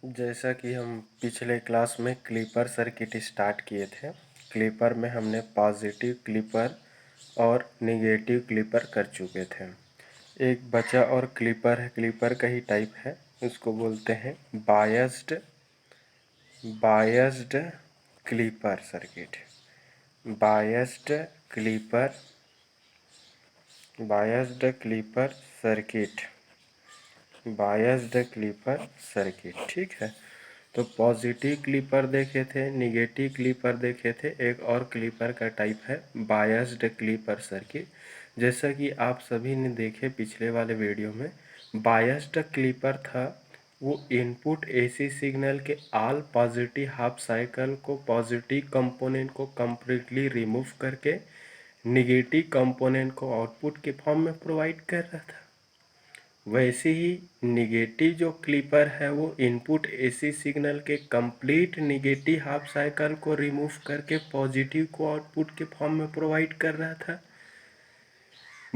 जैसा कि हम पिछले क्लास में क्लिपर सर्किट स्टार्ट किए थे। क्लिपर में हमने पॉजिटिव क्लिपर और नेगेटिव क्लिपर कर चुके थे। एक बचा और क्लिपर है, क्लिपर का ही टाइप है, उसको बोलते हैं biased clipper circuit. Biased clipper biased clipper circuit biased clipper circuit, ठीक है। तो पॉजिटिव क्लिपर देखे थे, निगेटिव क्लिपर देखे थे, एक और क्लिपर का टाइप है बायस्ड क्लिपर सर्किट। जैसा कि आप सभी ने देखे पिछले वाले वीडियो में, बायस्ड क्लिपर था वो इनपुट एसी सिग्नल के ऑल पॉजिटिव हाफ साइकिल को, पॉजिटिव कंपोनेंट को कंप्लीटली रिमूव करके निगेटिव कंपोनेंट को आउटपुट के फॉर्म में प्रोवाइड कर रहा था। वैसे ही निगेटिव जो क्लिपर है वो इनपुट एसी सिग्नल के कंप्लीट निगेटिव हाफ साइकिल को रिमूव करके पॉजिटिव को आउटपुट के फॉर्म में प्रोवाइड कर रहा था।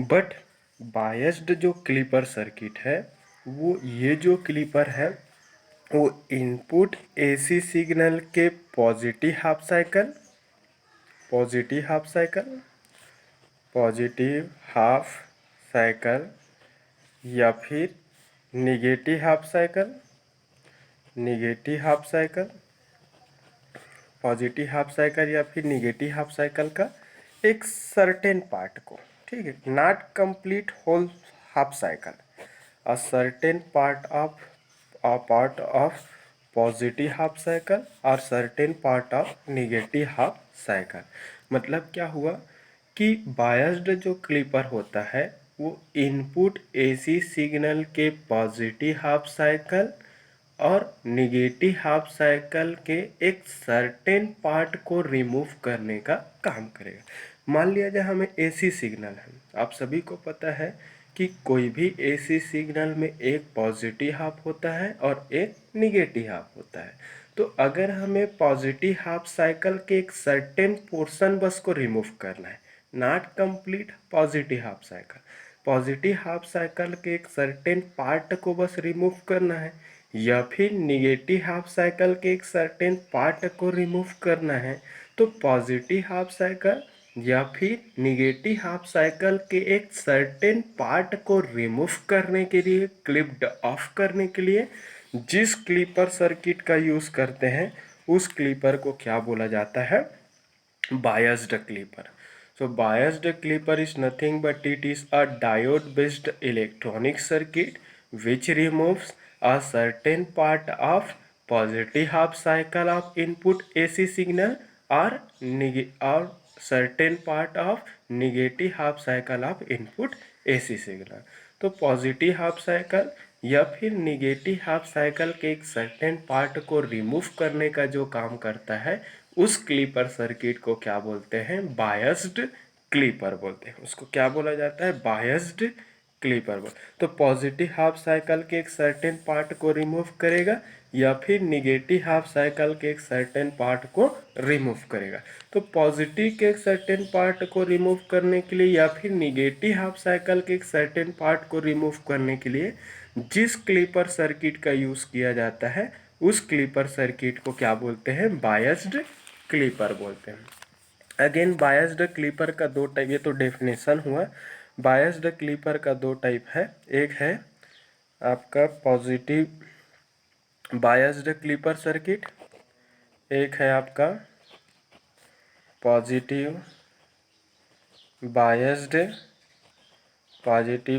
बट बायस्ड जो क्लिपर सर्किट है वो, ये जो क्लिपर है वो इनपुट एसी सिग्नल के पॉजिटिव हाफ साइकिल या फिर negative half cycle, positive half cycle या फिर निगेटिव हाफ साइकिल का एक सर्टेन पार्ट को, ठीक है, not complete whole half cycle, a certain part of positive half cycle और certain part of negative half cycle. मतलब क्या हुआ कि बायस्ड जो क्लिपर होता है वो इनपुट एसी सिग्नल के पॉजिटिव हाफ साइकिल और निगेटिव हाफ साइकिल के एक सर्टेन पार्ट को रिमूव करने का काम करेगा। मान लिया जाए हमें एसी सिग्नल है, आप सभी को पता है कि कोई भी एसी सिग्नल में एक पॉजिटिव हाफ होता है और एक निगेटिव हाफ होता है। तो अगर हमें पॉजिटिव हाफ साइकिल के एक सर्टेन पोर्शन बस को रिमूव करना है, not complete positive half cycle, positive half cycle के एक सर्टेन पार्ट को बस रिमूव करना है, या फिर निगेटिव हाफ साइकिल के एक सर्टेन पार्ट को रिमूव करना है, तो पॉजिटिव हाफ साइकिल या फिर निगेटिव हाफ साइकिल के एक सर्टेन पार्ट को रिमूव करने के लिए, क्लिप्ड ऑफ करने के लिए जिस क्लिपर सर्किट का यूज़ करते हैं उस क्लिपर को क्या बोला जाता है? Biased clipper. So biased clipper is nothing but it is a diode based electronic circuit which removes a certain part of positive half cycle of input AC signal or certain part of negative half cycle of input AC signal। तो positive half cycle या फिर negative half cycle के एक certain part को remove करने का जो काम करता है उस क्लिपर सर्किट को क्या बोलते हैं? बायस्ड क्लिपर बोलते हैं। उसको क्या बोला जाता है? बायस्ड क्लिपर बोल। तो पॉजिटिव हाफ साइकिल के एक सर्टेन पार्ट को रिमूव करेगा या फिर निगेटिव हाफ साइकिल के एक सर्टेन पार्ट को रिमूव करेगा। तो पॉजिटिव के एक सर्टेन पार्ट को रिमूव करने के लिए या फिर निगेटिव हाफ साइकिल के एक सर्टेन पार्ट को रिमूव करने के लिए जिस क्लिपर सर्किट का यूज़ किया जाता है उस क्लिपर सर्किट को क्या बोलते हैं? बायस्ड क्लिपर बोलते हैं। अगेन बायस्ड क्लिपर का दो टाइप, ये तो डेफिनेशन हुआ। बायस्ड क्लिपर का दो टाइप है, एक है आपका पॉजिटिव बायस्ड क्लिपर सर्किट, एक है आपका पॉजिटिव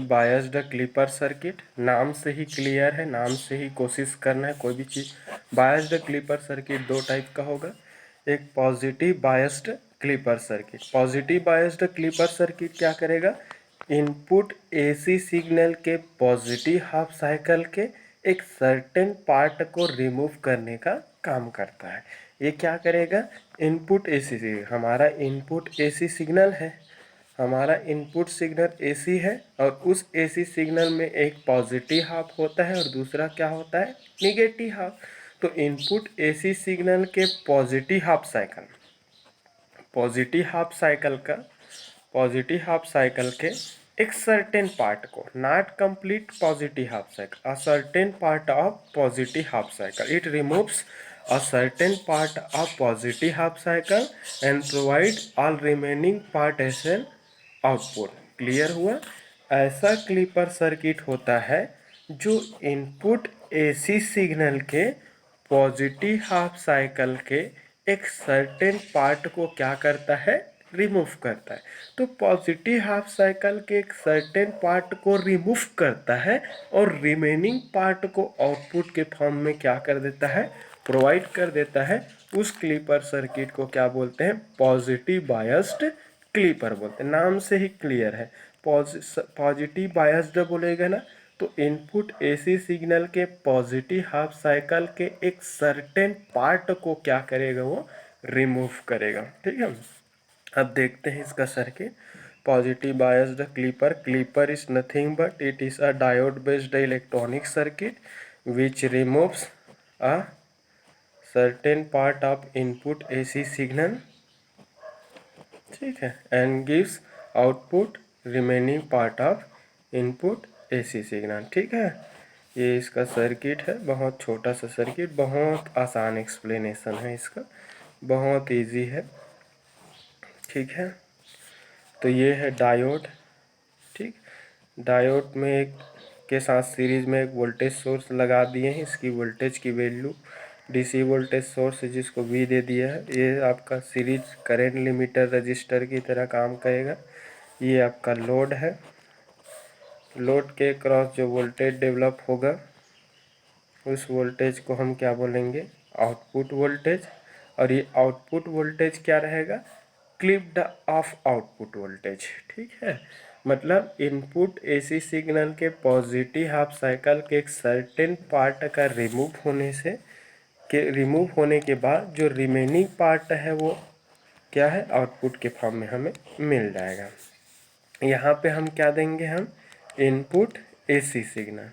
बायस्ड क्लिपर सर्किट। नाम से ही क्लियर है, नाम से ही कोशिश करना है कोई भी चीज़। बायस्ड क्लिपर सर्किट दो टाइप का होगा, एक positive biased clipper circuit. Positive biased clipper circuit क्या करेगा? इनपुट एसी सिग्नल के पॉजिटिव हाफ साइकिल के एक सर्टेन पार्ट को रिमूव करने का काम करता है। ये क्या करेगा? इनपुट एसी, हमारा इनपुट एसी सिग्नल है, हमारा इनपुट सिग्नल एसी है और उस एसी सिग्नल में एक पॉजिटिव हाफ होता है और दूसरा क्या होता है? Negative half. तो इनपुट एसी सिग्नल के पॉजिटिव हाफ साइकिल के एक सर्टेन पार्ट को, not complete positive half cycle, a certain part of positive half cycle, it removes a certain part of positive half cycle and provide all remaining part as an output. Clear हुआ? ऐसा clipper circuit होता है जो input AC signal के positive half cycle के एक certain part को क्या करता है, रिमूव करता है। तो पॉजिटिव हाफ साइकिल के एक सर्टेन पार्ट को रिमूव करता है और रिमेनिंग पार्ट को आउटपुट के फॉर्म में क्या कर देता है, प्रोवाइड कर देता है। उस क्लीपर सर्किट को क्या बोलते हैं, पॉजिटिव बायस्ड क्लीपर बोलते हैं। नाम से ही क्लियर है, पॉजिटिव बायस्ड बोलेगा ना, तो इनपुट एसी सिग्नल के पॉजिटिव हाफ साइकिल के एक सर्टेन पार्ट को क्या करेगा, वो रिमूव करेगा। ठीक है, अब देखते हैं इसका circuit. Positive biased clipper, clipper is nothing but it is a diode based electronic circuit which removes a certain part of input AC signal, ठीक है, and gives output remaining part of input AC signal. ठीक है, ये इसका circuit है, बहुत छोटा सा सर्किट, बहुत आसान एक्सप्लेनेशन है इसका, बहुत इजी है। ठीक है, तो ये है डायोड। ठीक, डायोड में एक के साथ सीरीज में एक वोल्टेज सोर्स लगा दिए हैं, इसकी वोल्टेज की वैल्यू डीसी वोल्टेज सोर्स है जिसको वी दे दिया है। ये आपका सीरीज करंट लिमिटर रजिस्टर की तरह काम करेगा। ये आपका लोड है, लोड के क्रॉस जो वोल्टेज डेवलप होगा उस वोल्टेज को हम क्या बोलेंगे, आउटपुट वोल्टेज। और ये आउटपुट वोल्टेज क्या रहेगा, क्लिप्ड ऑफ आउटपुट वोल्टेज। ठीक है, मतलब इनपुट एसी सिग्नल के पॉजिटिव हाफ साइकिल के एक सर्टेन पार्ट का रिमूव होने के बाद जो रिमेनिंग पार्ट है वो क्या है, आउटपुट के फॉर्म में हमें मिल जाएगा। यहाँ पे हम क्या देंगे, हम इनपुट एसी सिग्नल,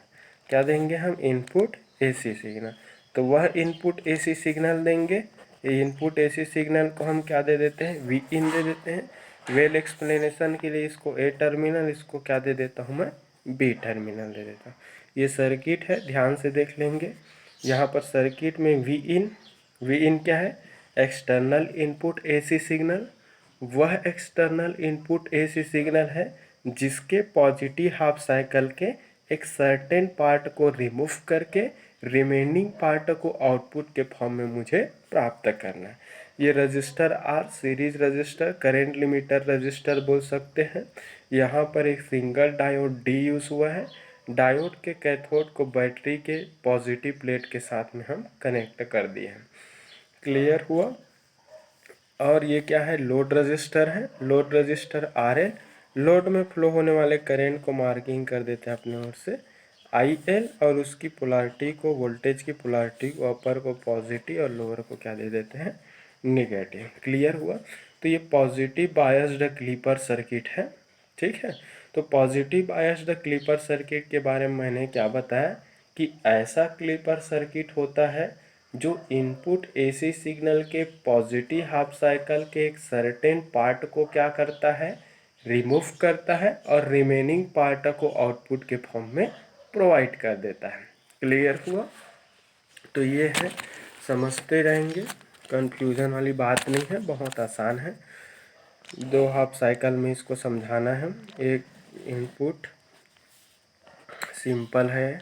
क्या देंगे हम, इनपुट एसी सिग्नल। तो वह इनपुट एसी सिग्नल देंगे, ये इनपुट एसी सिग्नल को हम क्या दे देते हैं, वी इन दे देते हैं। वेल एक्सप्लेनेशन के लिए इसको ए टर्मिनल, इसको क्या दे देता हूँ मैं, बी टर्मिनल दे देता हूँ। ये सर्किट है, ध्यान से देख लेंगे। यहाँ पर सर्किट में वी इन क्या है, एक्सटर्नल इनपुट एसी सिग्नल। वह एक्सटर्नल इनपुट एसी सिग्नल है जिसके पॉजिटिव हाफ साइकिल के एक सर्टेन पार्ट को रिमूव करके रिमेनिंग पार्ट को आउटपुट के फॉर्म में मुझे प्राप्त करना है। ये register R series register, current limiter register बोल सकते हैं। यहाँ पर एक सिंगल डायोड डी यूज़ हुआ है। डायोड के कैथोड को बैटरी के पॉजिटिव प्लेट के साथ में हम कनेक्ट कर दिए हैं। क्लियर हुआ? और ये क्या है, लोड रजिस्टर है, load register R L. Load में फ्लो होने वाले करंट को मार्किंग कर देते हैं अपने ओर से आई एल, और उसकी पोलैरिटी को, वोल्टेज की पोलैरिटी को, अपर को पॉजिटिव और लोअर को क्या दे देते हैं, निगेटिव। क्लियर हुआ? तो ये पॉजिटिव बायस्ड क्लीपर सर्किट है। ठीक है, तो पॉजिटिव बायस्ड क्लीपर सर्किट के बारे में मैंने क्या बताया कि ऐसा क्लीपर सर्किट होता है जो इनपुट एसी सिग्नल के पॉजिटिव हाफ साइकिल के एक सर्टेन पार्ट को क्या करता है, रिमूव करता है और रिमेनिंग पार्ट को आउटपुट के फॉर्म में प्रोवाइड कर देता है। क्लियर हुआ? तो ये है, समझते रहेंगे, कंफ्यूजन वाली बात नहीं है, बहुत आसान है। दो हाफ साइकिल में इसको समझाना है। एक इनपुट सिंपल है,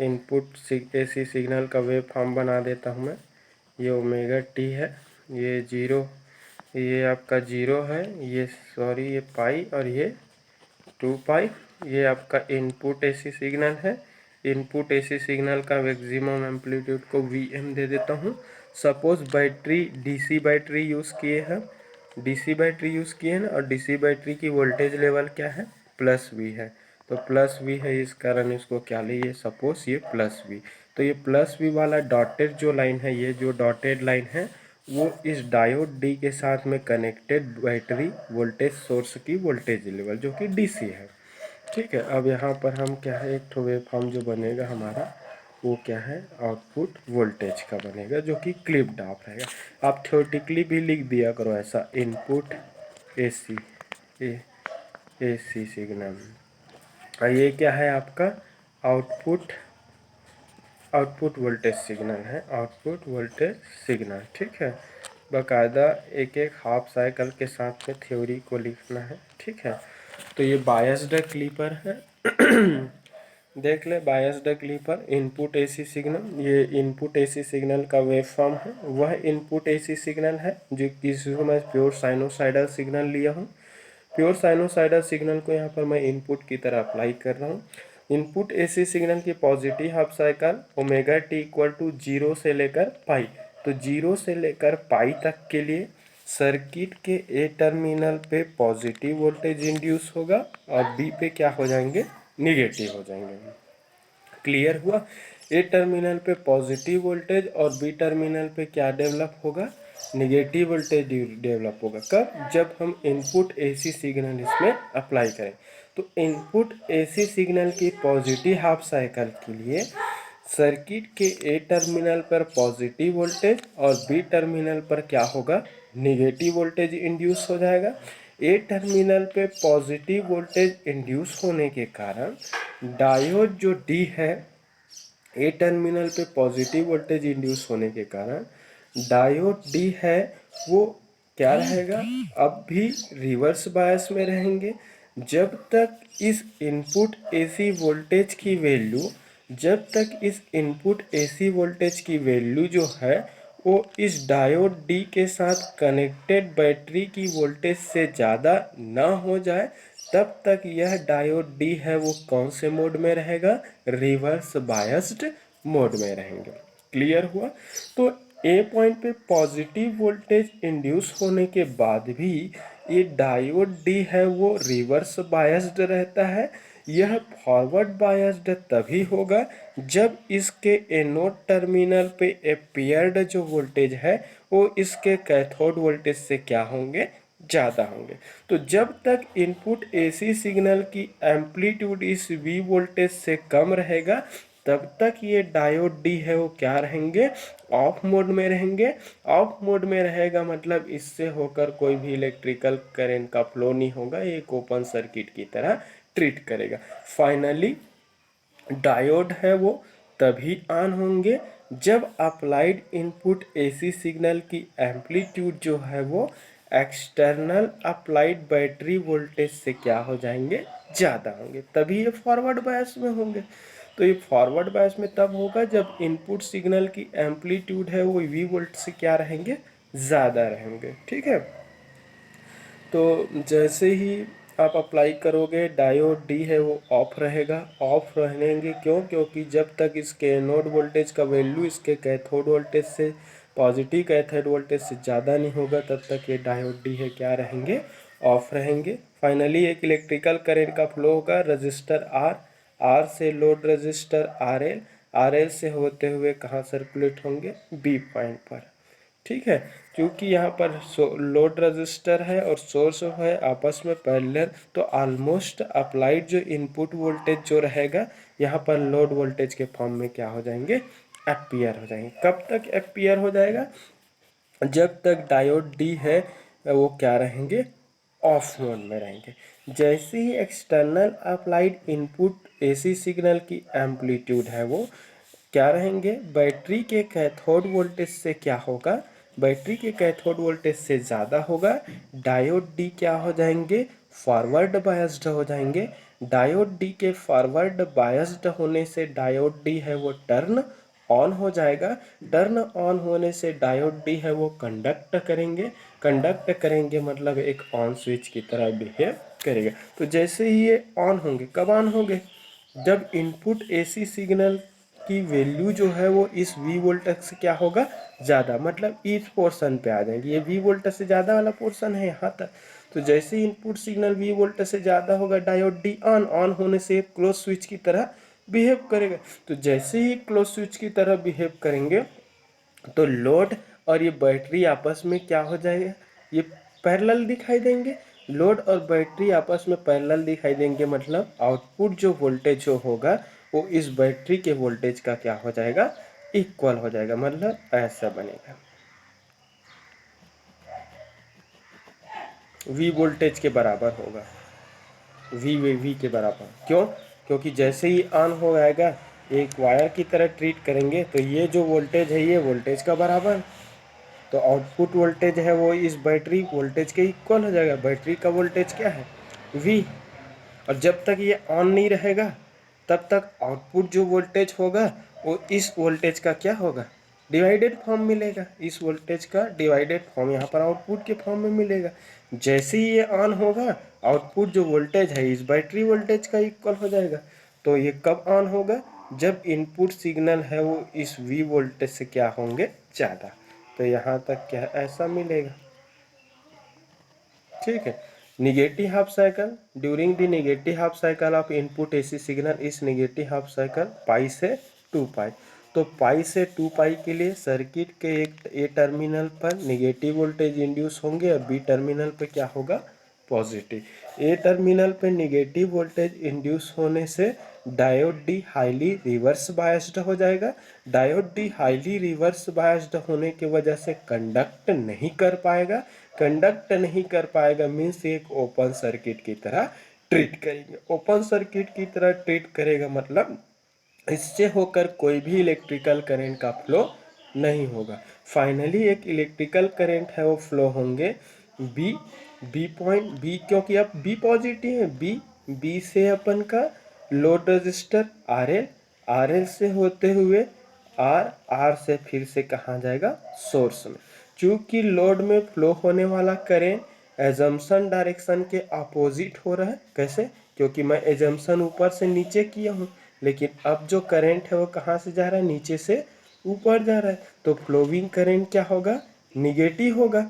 इनपुट एसी सिग्नल का वेव फॉर्म बना देता हूँ मैं। ये ओमेगा टी है, ये जीरो, ये आपका जीरो है, ये सॉरी ये पाई, और ये 2 पाई। ये आपका इनपुट एसी सिग्नल है। इनपुट एसी सिग्नल का मैक्सिमम एम्पलीट्यूड को वी एम दे देता हूँ। Suppose battery DC battery use किए हैं, डीसी बैटरी यूज़ किए हैं ना, और डीसी बैटरी की वोल्टेज लेवल क्या है, प्लस वी है। तो प्लस वी है, इस कारण इसको क्या लिए, सपोज ये प्लस वी। तो ये प्लस वी वाला डॉटेड जो लाइन है, ये जो डॉटेड लाइन है वो इस डायोड डी के साथ में कनेक्टेड बैटरी वोल्टेज सोर्स की वोल्टेज लेवल जो कि डीसी है। ठीक है, अब यहाँ पर हम क्या है, एक वेव फॉर्म जो बनेगा हमारा वो क्या है, आउटपुट वोल्टेज का बनेगा जो कि क्लिप्ड ऑफ रहेगा। आप थ्योरेटिकली भी लिख दिया करो ऐसा, इनपुट एसी ए एसी सिग्नल। और ये क्या है आपका आउटपुट आउटपुट वोल्टेज सिग्नल है, आउटपुट वोल्टेज सिग्नल। ठीक है, बाकायदा एक एक हाफ साइकिल के साथ में थ्योरी को लिखना है। ठीक है, तो ये बायस्ड क्लीपर है। देख ले, biased clipper input AC signal, ये इनपुट एसी सिग्नल का वेव फॉर्म है, वह इनपुट एसी सिग्नल है जो जिसको मैं प्योर साइनोसाइडल सिग्नल लिया हूँ। प्योर साइनोसाइडल सिग्नल को यहाँ पर मैं इनपुट की तरह अप्लाई कर रहा हूँ। इनपुट एसी सिग्नल की positive half cycle omega T equal to 0 से लेकर पाई, तो 0 से लेकर पाई तक के लिए सर्किट के ए टर्मिनल पे पॉजिटिव वोल्टेज इंड्यूस होगा और बी पे क्या हो जाएंगे, निगेटिव हो जाएंगे। क्लियर हुआ? ए टर्मिनल पे पॉजिटिव वोल्टेज और बी टर्मिनल पे क्या डेवलप होगा, निगेटिव वोल्टेज डेवलप होगा। कब? जब हम इनपुट एसी सिग्नल इसमें अप्लाई करें। तो इनपुट एसी सिग्नल की पॉजिटिव हाफ साइकिल के लिए सर्किट के ए टर्मिनल पर पॉजिटिव वोल्टेज और बी टर्मिनल पर क्या होगा, निगेटिव वोल्टेज इंड्यूस हो जाएगा। ए टर्मिनल पे पॉजिटिव वोल्टेज इंड्यूस होने के कारण डायोड जो डी है, ए टर्मिनल पे पॉजिटिव वोल्टेज इंड्यूस होने के कारण डायोड डी है वो क्या रहेगा, अब भी रिवर्स बायस में रहेंगे। जब तक इस इनपुट एसी वोल्टेज की वैल्यू जब तक इस इनपुट एसी वोल्टेज की वैल्यू जो है वो इस डायोड डी के साथ कनेक्टेड बैटरी की वोल्टेज से ज़्यादा ना हो जाए, तब तक यह डायोड डी है वो कौन से मोड में रहेगा, रिवर्स बायस्ड मोड में रहेंगे। क्लियर हुआ? तो ए पॉइंट पे पॉजिटिव वोल्टेज इंड्यूस होने के बाद भी ये डायोड डी है वो रिवर्स बायस्ड रहता है। यह फॉरवर्ड बायस्ड तभी होगा जब इसके एनोड टर्मिनल पे एपियर्ड जो वोल्टेज है वो इसके कैथोड वोल्टेज से क्या होंगे, ज़्यादा होंगे। तो जब तक इनपुट एसी सिग्नल की एम्पलीट्यूड इस वी वोल्टेज से कम रहेगा तब तक ये डायोड डी है वो क्या रहेंगे, ऑफ मोड में रहेंगे। ऑफ मोड में रहेगा मतलब इससे होकर कोई भी इलेक्ट्रिकल करंट का फ्लो नहीं होगा, एक ओपन सर्किट की तरह ट्रीट करेगा। फाइनली डायोड है वो तभी ऑन होंगे जब अप्लाइड इनपुट एसी सिग्नल की एम्पलीट्यूड जो है वो एक्सटर्नल अप्लाइड बैटरी वोल्टेज से क्या हो जाएंगे, ज़्यादा होंगे, तभी ये फॉरवर्ड बायस में होंगे। तो ये फॉरवर्ड बायस में तब होगा जब इनपुट सिग्नल की एम्पलीट्यूड है वो वी वोल्ट से क्या रहेंगे, ज़्यादा रहेंगे। ठीक है, तो जैसे ही आप अप्लाई करोगे डायोड डी है वो ऑफ रहेगा। ऑफ रहेंगे क्यों? क्योंकि जब तक इसके एनोड वोल्टेज का वैल्यू इसके कैथोड वोल्टेज से पॉजिटिव कैथोड वोल्टेज से ज़्यादा नहीं होगा तब तक ये डायोड डी है क्या रहेंगे, ऑफ रहेंगे। फाइनली एक इलेक्ट्रिकल करंट का फ्लो होगा रजिस्टर आर, आर से load register R L, R L से होते हुए कहाँ सर्कुलेट होंगे, बी पॉइंट पर। ठीक है, क्योंकि यहाँ पर लोड रजिस्टर है और सोर्स है आपस में पैरेलल, तो ऑलमोस्ट अप्लाइड जो इनपुट वोल्टेज जो रहेगा यहाँ पर लोड वोल्टेज के फॉर्म में क्या हो जाएंगे, एपियर हो जाएंगे। कब तक एपियर हो जाएगा, जब तक डायोड डी है वो क्या रहेंगे, ऑफ मोड में रहेंगे। जैसे ही external applied input AC signal की एम्पलीट्यूड है वो क्या रहेंगे, बैटरी के कैथोड वोल्टेज से क्या होगा, बैटरी के कैथोड वोल्टेज से ज़्यादा होगा। डायोड डी क्या हो जाएंगे, फॉरवर्ड बायस्ड हो जाएंगे। डायोड डी के फॉरवर्ड बायस्ड होने से डायोड डी है वो टर्न ऑन हो जाएगा। टर्न ऑन होने से डायोड डी है वो कंडक्ट करेंगे। कंडक्ट करेंगे मतलब एक ऑन स्विच की तरह बिहेव करेगा। तो जैसे ही ये ऑन होंगे, कब ऑन होंगे, जब इनपुट एसी सिग्नल की वैल्यू जो है वो इस वी वोल्टेज से क्या होगा, ज़्यादा, मतलब इस पोर्शन पे आ जाएंगे। ये वी वोल्टेज से ज़्यादा वाला पोर्शन है यहाँ तक। तो जैसे ही इनपुट सिग्नल वी वोल्टेज से ज़्यादा होगा डायोड डी ऑन, ऑन होने से एक क्लोज स्विच की तरह बिहेव करेगा। तो जैसे ही क्लोज स्विच की तरह बिहेव करेंगे तो लोड और ये बैटरी आपस में क्या हो जाएगा, ये पैरेलल दिखाई देंगे। लोड और बैटरी आपस में पैरेलल दिखाई देंगे मतलब आउटपुट जो वोल्टेज जो होगा वो इस बैटरी के वोल्टेज का क्या हो जाएगा, इक्वल हो जाएगा, मतलब ऐसा बनेगा। वी वोल्टेज के बराबर होगा, वी के बराबर। क्यों? क्योंकि जैसे ही ऑन हो जाएगा एक वायर की तरह ट्रीट करेंगे तो ये जो वोल्टेज है ये वोल्टेज का बराबर, तो आउटपुट वोल्टेज है वो इस बैटरी वोल्टेज के इक्वल हो जाएगा। बैटरी का वोल्टेज क्या है? वी। और जब तक ये ऑन नहीं रहेगा तब तक आउटपुट जो वोल्टेज होगा वो इस वोल्टेज का क्या होगा? डिवाइडेड फॉर्म मिलेगा। इस वोल्टेज का डिवाइडेड फॉर्म यहाँ पर आउटपुट के फॉर्म में मिलेगा। जैसे ही ये ऑन होगा आउटपुट जो वोल्टेज है इस बैटरी वोल्टेज का इक्वल हो जाएगा। तो ये कब ऑन होगा? जब इनपुट सिग्नल है वो इस वी वोल्टेज से क्या होंगे? ज़्यादा। तो यहाँ तक क्या ऐसा मिलेगा। ठीक है। Negative half cycle, during the negative half cycle of input AC signal इस नेगेटिव हाफ साइकिल पाई से 2 पाई। तो पाई से 2 पाई के लिए सर्किट के एक ए टर्मिनल पर नेगेटिव वोल्टेज इंड्यूस होंगे और बी टर्मिनल पर क्या होगा? पॉजिटिव। ए टर्मिनल पे नेगेटिव वोल्टेज इंड्यूस होने से diode D highly reverse biased हो जाएगा। Diode D highly reverse biased होने की वजह से कंडक्ट नहीं कर पाएगा। कंडक्ट नहीं कर पाएगा मीन्स एक ओपन सर्किट की तरह ट्रीट करेंगे। ओपन सर्किट की तरह ट्रीट करेगा मतलब इससे होकर कोई भी इलेक्ट्रिकल करंट का फ्लो नहीं होगा। फाइनली एक इलेक्ट्रिकल करंट है वो फ्लो होंगे बी, बी पॉइंट बी, क्योंकि अब बी पॉजिटिव है। बी, बी से अपन का load register R L, R L से होते हुए आर, आर से फिर से कहाँ जाएगा? सोर्स में। चूंकि लोड में फ्लो होने वाला करेंट एजम्पशन डायरेक्शन के अपोजिट हो रहा है। कैसे? क्योंकि मैं एजम्पशन ऊपर से नीचे किया हूँ, लेकिन अब जो करंट है वो कहाँ से जा रहा है? नीचे से ऊपर जा रहा है। तो फ्लोइंग करंट क्या होगा? निगेटिव होगा।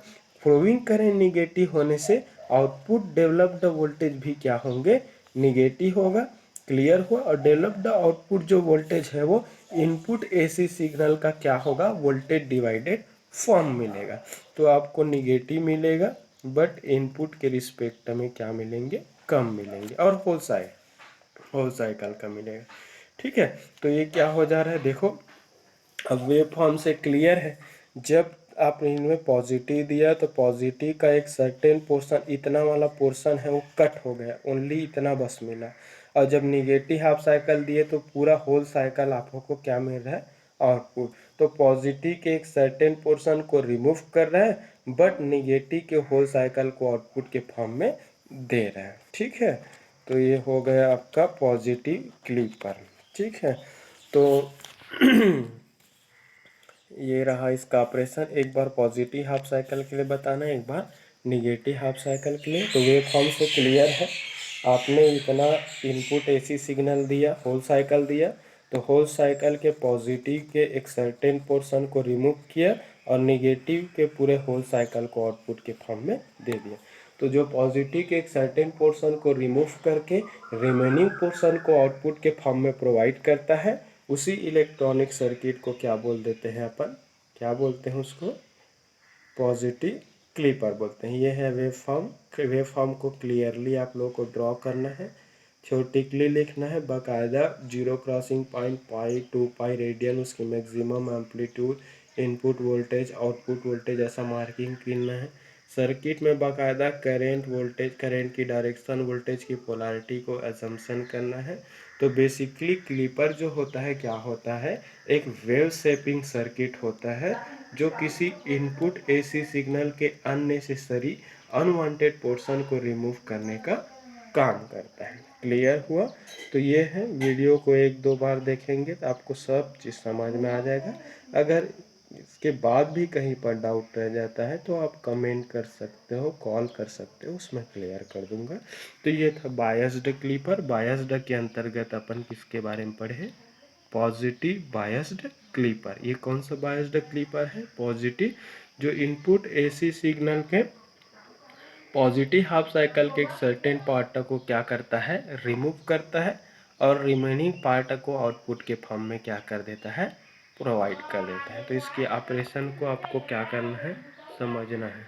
फ्लोइंग करंट निगेटिव होने से आउटपुट डेवलप्ड वोल्टेज भी क्या होंगे? निगेटिव होगा। क्लियर हुआ? और डेवलप्ड आउटपुट जो वोल्टेज है वो इनपुट एसी सिग्नल का क्या होगा? वोल्टेज डिवाइडेड फॉर्म मिलेगा। तो आपको निगेटिव मिलेगा बट इनपुट के रिस्पेक्ट में क्या मिलेंगे? कम मिलेंगे। और होल साइकिल का मिलेगा। ठीक है। तो ये क्या हो जा रहा है देखो, अब वेव फॉर्म से क्लियर है। जब आप इनमें पॉजिटिव दिया तो पॉजिटिव का एक सर्टेन पोर्शन, इतना वाला पोर्शन है वो कट हो गया, ओनली इतना बस मिला। और जब निगेटिव हाफ साइकिल दिए तो पूरा होल साइकिल आपको को क्या मिल रहा है? आउटपुट। तो पॉजिटिव के एक सर्टेन पोर्शन को रिमूव कर रहा है बट निगेटिव के होल साइकिल को आउटपुट के फॉर्म में दे रहा है। ठीक है। तो ये हो गया आपका पॉजिटिव क्लिपर। ठीक है। तो ये रहा इसका ऑपरेशन। एक बार पॉजिटिव हाफ साइकिल के लिए बताना, एक बार निगेटिव हाफ साइकिल के लिए। तो वेव फॉर्म से क्लियर है। आपने इतना इनपुट एसी सिग्नल दिया, होल साइकिल दिया, तो होल साइकिल के पॉजिटिव के एक सर्टेन पोर्शन को रिमूव किया और निगेटिव के पूरे होल साइकिल को आउटपुट के फॉर्म में दे दिया। तो जो पॉजिटिव के एक सर्टेन पोर्शन को रिमूव करके रिमेनिंग पोर्शन को आउटपुट के फॉर्म में प्रोवाइड करता है, उसी इलेक्ट्रॉनिक सर्किट को क्या बोल देते हैं अपन? क्या बोलते हैं उसको? पॉजिटिव क्लिपर बोलते हैं। ये है वेव फॉर्म। वेव फॉर्म को क्लियरली आप लोगों को ड्रॉ करना है, थ्योरेटिकली लिखना है बाकायदा। जीरो क्रॉसिंग पॉइंट, पाई, 2 पाई रेडियन, उसकी maximum amplitude, input voltage, output voltage, ऐसा मार्किंग करना है। सर्किट में बाकायदा करेंट वोल्टेज, करेंट की डायरेक्शन, वोल्टेज की पोलैरिटी को असम्पशन करना है। तो बेसिकली क्लिपर जो होता है क्या होता है? एक वेव शेपिंग सर्किट होता है जो किसी इनपुट एसी सिग्नल के अननेसेसरी अनवांटेड पोर्शन को रिमूव करने का काम करता है। क्लियर हुआ? तो ये है। वीडियो को 1-2 बार देखेंगे तो आपको सब चीज़ समझ में आ जाएगा। अगर इसके बाद भी कहीं पर डाउट रह जाता है तो आप कमेंट कर सकते हो, कॉल कर सकते हो, उसमें क्लियर कर दूंगा। तो ये था बायस्ड क्लिपर। बायस्ड के अंतर्गत अपन किसके बारे में पढ़े? Positive biased clipper. ये कौन सा बायस्ड क्लिपर है? पॉजिटिव, जो इनपुट एसी सिग्नल के पॉजिटिव हाफ साइकिल के एक सर्टेन पार्ट को क्या करता है? रिमूव करता है और रिमेनिंग पार्ट को आउटपुट के फॉर्म में क्या कर देता है? प्रोवाइड कर देता है। तो इसकी ऑपरेशन को आपको क्या करना है? समझना है।